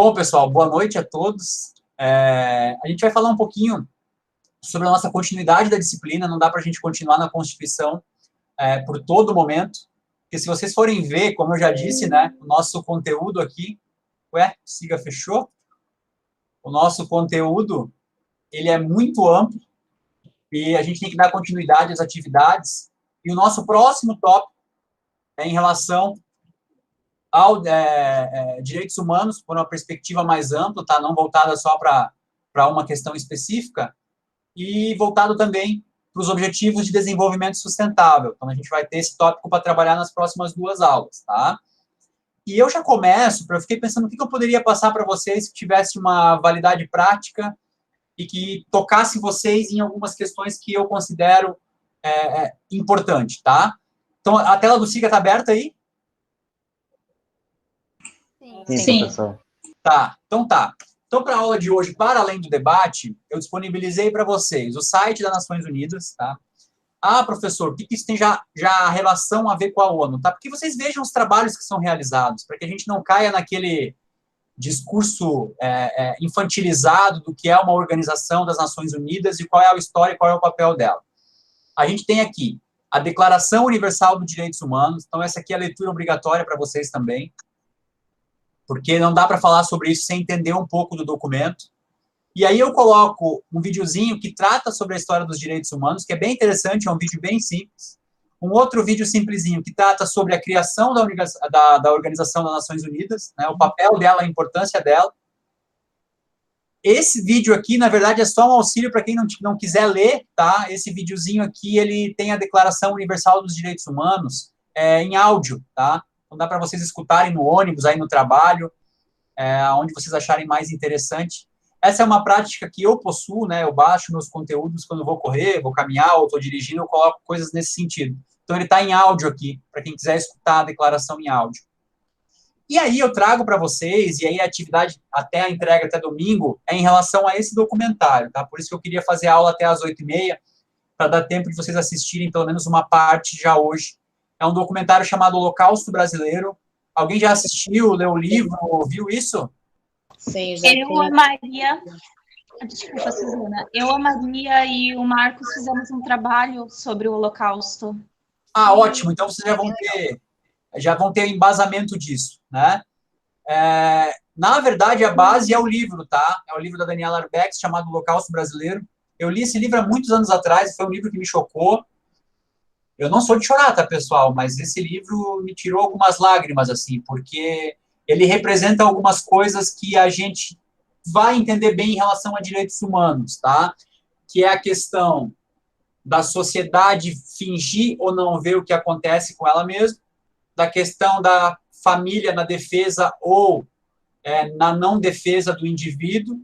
Bom, pessoal, boa noite a todos. A gente vai falar um pouquinho sobre a nossa continuidade da disciplina. Não dá para a gente continuar na Constituição por todo momento, porque se vocês forem ver, como eu já disse, né, o nosso conteúdo aqui... Ué, siga, fechou? O nosso conteúdo, ele é muito amplo e a gente tem que dar continuidade às atividades. E o nosso próximo tópico é em relação ao direitos humanos, por uma perspectiva mais ampla, tá? Não voltada só para uma questão específica, e voltado também para os objetivos de desenvolvimento sustentável. Então, a gente vai ter esse tópico para trabalhar nas próximas 2 aulas, tá? E eu já começo, eu fiquei pensando o que eu poderia passar para vocês que tivesse uma validade prática e que tocasse vocês em algumas questões que eu considero importante, tá? Então, a tela do SIGA está aberta aí? Sim, professor. Tá, então tá. Então, para a aula de hoje, para além do debate, eu disponibilizei para vocês o site das Nações Unidas, tá? Ah, professor, o que isso tem já relação a ver com a ONU, tá? Porque vocês vejam os trabalhos que são realizados, para que a gente não caia naquele discurso infantilizado do que é uma organização das Nações Unidas e qual é a história e qual é o papel dela. A gente tem aqui a Declaração Universal dos Direitos Humanos, então essa aqui é a leitura obrigatória para vocês também, porque não dá para falar sobre isso sem entender um pouco do documento. E aí eu coloco um videozinho que trata sobre a história dos direitos humanos, que é bem interessante, é um vídeo bem simples. Um outro vídeo simplesinho que trata sobre a criação da Organização das Nações Unidas, né, o papel dela, a importância dela. Esse vídeo aqui, na verdade, é só um auxílio para quem não quiser ler, tá? Esse videozinho aqui, ele tem a Declaração Universal dos Direitos Humanos em áudio, tá? Então dá para vocês escutarem no ônibus, aí no trabalho, onde vocês acharem mais interessante. Essa é uma prática que eu possuo, né? Eu baixo meus conteúdos quando vou correr, vou caminhar, ou estou dirigindo, eu coloco coisas nesse sentido. Então, ele está em áudio aqui, para quem quiser escutar a declaração em áudio. E aí, eu trago para vocês, e aí a atividade até a entrega, até domingo, é em relação a esse documentário, tá? Por isso que eu queria fazer a aula até às 8h30, para dar tempo de vocês assistirem pelo menos uma parte já hoje. É um documentário chamado Holocausto Brasileiro. Alguém já assistiu, leu o livro, viu isso? Sim, já. Eu, a Maria, desculpa, Suzana, eu, a Maria e o Marcos fizemos um trabalho sobre o Holocausto. Ah, ótimo, então vocês já vão ter embasamento disso, né? Na verdade, a base é o livro, tá? É o livro da Daniela Arbex, chamado Holocausto Brasileiro. Eu li esse livro há muitos anos atrás, foi um livro que me chocou. Eu não sou de chorar, tá, pessoal? Mas esse livro me tirou algumas lágrimas, assim, porque ele representa algumas coisas que a gente vai entender bem em relação a direitos humanos, tá? Que é a questão da sociedade fingir ou não ver o que acontece com ela mesma, da questão da família na defesa ou na não defesa do indivíduo,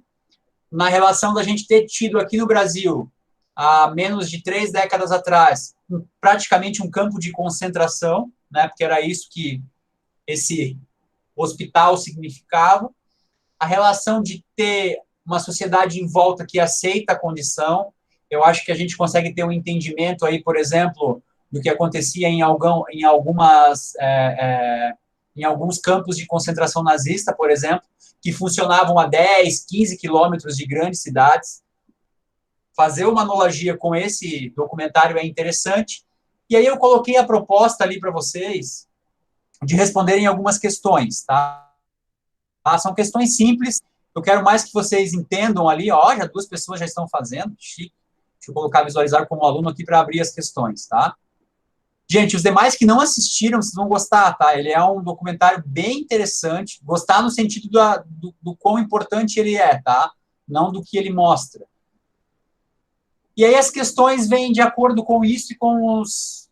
na relação da gente ter tido aqui no Brasil, há menos de 3 décadas atrás, praticamente um campo de concentração, né? Porque era isso que esse hospital significava, a relação de ter uma sociedade em volta que aceita a condição. Eu acho que a gente consegue ter um entendimento aí, por exemplo, do que acontecia em alguns campos de concentração nazista, por exemplo, que funcionavam a 10, 15 quilômetros de grandes cidades. Fazer uma analogia com esse documentário é interessante. E aí eu coloquei a proposta ali para vocês de responderem algumas questões, tá? São questões simples, eu quero mais que vocês entendam ali, ó, já 2 pessoas já estão fazendo, chique. Deixa eu colocar visualizar como aluno aqui para abrir as questões, tá? Gente, os demais que não assistiram, vocês vão gostar, tá? Ele é um documentário bem interessante, gostar no sentido do quão importante ele é, tá? Não do que ele mostra. E aí as questões vêm de acordo com isso e com os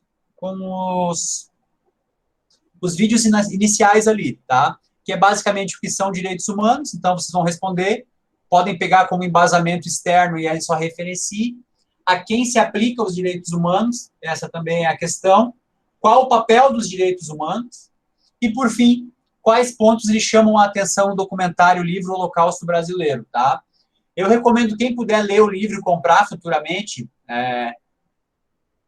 vídeos iniciais ali, tá? Que é basicamente o que são direitos humanos, então vocês vão responder, podem pegar como embasamento externo e aí só referencie. A quem se aplica os direitos humanos, essa também é a questão. Qual o papel dos direitos humanos? E, por fim, quais pontos lhe chamam a atenção no documentário Livro Holocausto Brasileiro, tá? Eu recomendo quem puder ler o livro e comprar futuramente.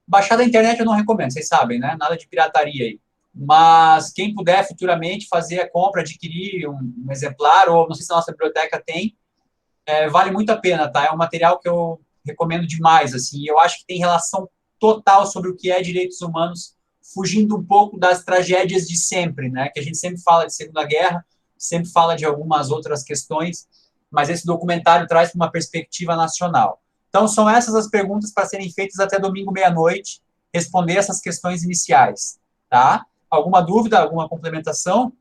Baixar da internet eu não recomendo, vocês sabem, né? Nada de pirataria aí. mas quem puder futuramente fazer a compra, adquirir um exemplar, ou não sei se a nossa biblioteca tem, vale muito a pena, tá? É um material que eu recomendo demais, assim, eu acho que tem relação total sobre o que é direitos humanos, fugindo um pouco das tragédias de sempre, né? Que a gente sempre fala de Segunda Guerra, sempre fala de algumas outras questões, mas esse documentário traz uma perspectiva nacional. Então, são essas as perguntas para serem feitas até domingo meia-noite, responder essas questões iniciais, tá? Alguma dúvida, alguma complementação?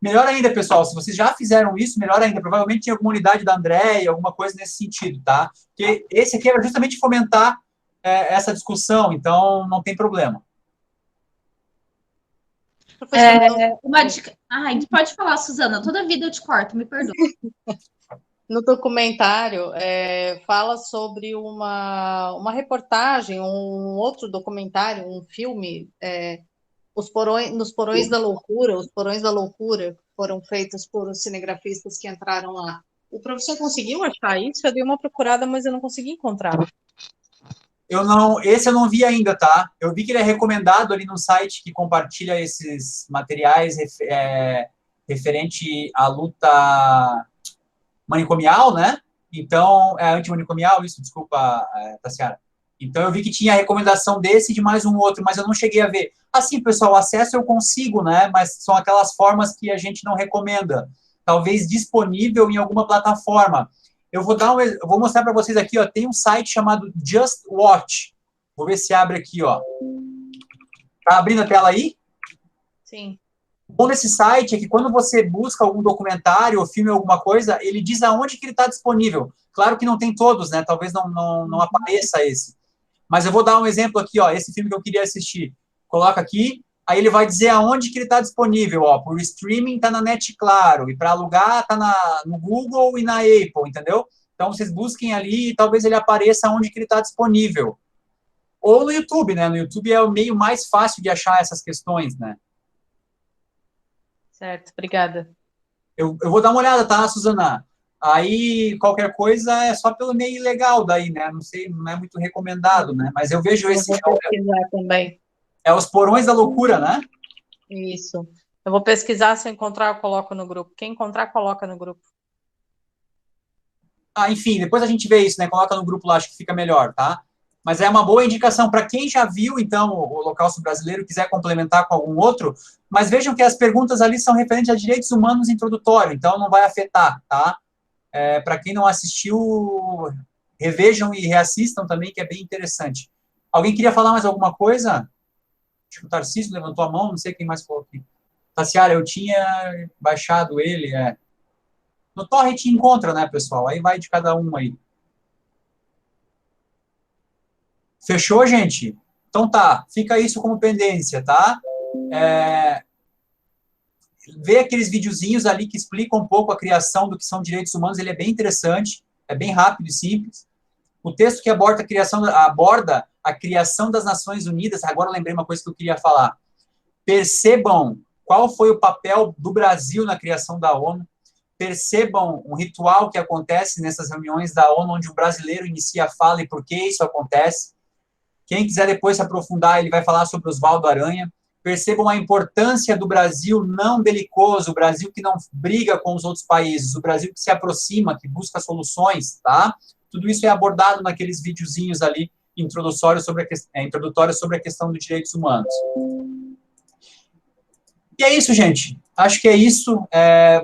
Melhor ainda, pessoal, se vocês já fizeram isso, melhor ainda. Provavelmente tinha alguma unidade da Andréia, alguma coisa nesse sentido, tá? Porque esse aqui era justamente fomentar essa discussão, então não tem problema. Uma dica... Ai, pode falar, Suzana. Toda vida eu te corto, me perdoa. No documentário, fala sobre uma reportagem, um outro documentário, um filme, nos Porões da Loucura, os Porões da Loucura foram feitos por cinegrafistas que entraram lá. O professor conseguiu achar isso? Eu dei uma procurada, mas eu não consegui encontrar. Esse eu não vi ainda, tá? Eu vi que ele é recomendado ali no site que compartilha esses materiais referente à luta manicomial, né? Então, antimanicomial, isso, desculpa, Tassiara. Então, eu vi que tinha a recomendação desse e de mais um outro, mas eu não cheguei a ver. Assim, pessoal, acesso eu consigo, né? Mas são aquelas formas que a gente não recomenda. Talvez disponível em alguma plataforma. Eu vou mostrar para vocês aqui, ó, tem um site chamado Just Watch. Vou ver se abre aqui, ó. Tá abrindo a tela aí? Sim. O bom desse site é que quando você busca algum documentário ou filme ou alguma coisa, ele diz aonde que ele está disponível. Claro que não tem todos, né? Talvez não apareça esse. Mas eu vou dar um exemplo aqui, ó. Esse filme que eu queria assistir. Coloca aqui, aí ele vai dizer aonde que ele está disponível, ó. Por streaming tá na Net Claro, e para alugar tá no Google e na Apple, entendeu? Então vocês busquem ali e talvez ele apareça onde que ele está disponível. Ou no YouTube, né? No YouTube é o meio mais fácil de achar essas questões, né? Certo, obrigada. Eu vou dar uma olhada, tá, Suzana? Aí, qualquer coisa é só pelo meio ilegal daí, né? Não sei, não é muito recomendado, né? Mas eu vejo Eu vou pesquisar também. Os Porões da Loucura, né? Isso. Eu vou pesquisar, se eu encontrar, eu coloco no grupo. Quem encontrar, coloca no grupo. Enfim, depois a gente vê isso, né? Coloca no grupo lá, acho que fica melhor, tá? Mas é uma boa indicação para quem já viu, então, o Holocausto Brasileiro, quiser complementar com algum outro, mas vejam que as perguntas ali são referentes a direitos humanos introdutório, então não vai afetar, tá? Para quem não assistiu, revejam e reassistam também, que é bem interessante. Alguém queria falar mais alguma coisa? Acho que o Tarcísio levantou a mão, não sei quem mais falou aqui. Tassiara, eu tinha baixado ele, No Torrent encontra, né, pessoal? Aí vai de cada um aí. Fechou, gente? Então tá, fica isso como pendência, tá? Vê aqueles videozinhos ali que explicam um pouco a criação do que são direitos humanos, ele é bem interessante, é bem rápido e simples. O texto que aborda a criação das Nações Unidas, agora eu lembrei uma coisa que eu queria falar. Percebam qual foi o papel do Brasil na criação da ONU, percebam um ritual que acontece nessas reuniões da ONU, onde o brasileiro inicia a fala e por que isso acontece. Quem quiser depois se aprofundar, ele vai falar sobre Oswaldo Aranha. Percebam a importância do Brasil não belicoso, o Brasil que não briga com os outros países, o Brasil que se aproxima, que busca soluções, tá? Tudo isso é abordado naqueles videozinhos ali, introdutórios sobre a questão dos direitos humanos. E é isso, gente. Acho que é isso.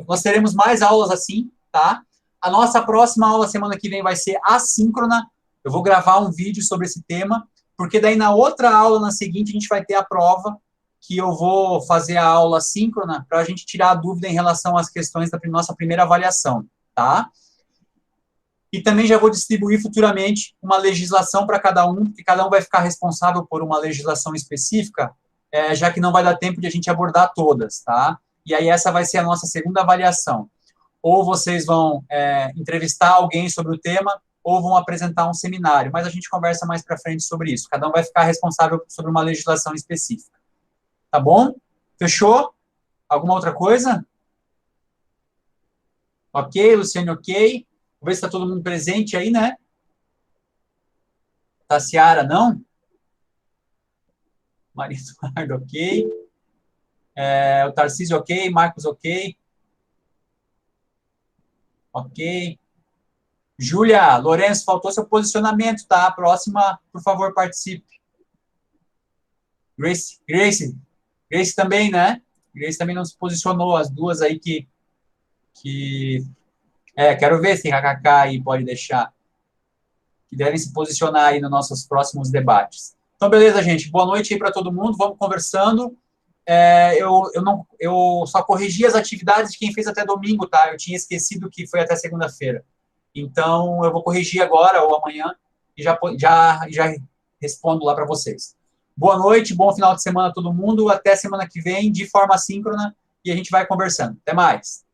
Nós teremos mais aulas assim, tá? A nossa próxima aula semana que vem vai ser assíncrona. Eu vou gravar um vídeo sobre esse tema, porque daí na outra aula, na seguinte, a gente vai ter a prova, que eu vou fazer a aula síncrona para a gente tirar a dúvida em relação às questões da nossa primeira avaliação, tá? E também já vou distribuir futuramente uma legislação para cada um, porque cada um vai ficar responsável por uma legislação específica, já que não vai dar tempo de a gente abordar todas, tá? E aí essa vai ser a nossa segunda avaliação. Ou vocês vão entrevistar alguém sobre o tema, ou vão apresentar um seminário, mas a gente conversa mais para frente sobre isso. Cada um vai ficar responsável sobre uma legislação específica. Tá bom? Fechou? Alguma outra coisa? Ok, Luciane, ok. Vou ver se está todo mundo presente aí, né? Tassiara, não? Maria Eduardo, ok. O Tarcísio, ok. Marcos, ok. Ok. Júlia, Lourenço, faltou seu posicionamento, tá? Próxima, por favor, participe. Grace também, né? Grace também não se posicionou, as duas aí que quero ver se KKK aí pode deixar, que devem se posicionar aí nos nossos próximos debates. Então, beleza, gente, boa noite aí para todo mundo, vamos conversando. Eu só corrigi as atividades de quem fez até domingo, tá? Eu tinha esquecido que foi até segunda-feira. Então, eu vou corrigir agora ou amanhã e já respondo lá para vocês. Boa noite, bom final de semana a todo mundo. Até semana que vem, de forma assíncrona, e a gente vai conversando. Até mais.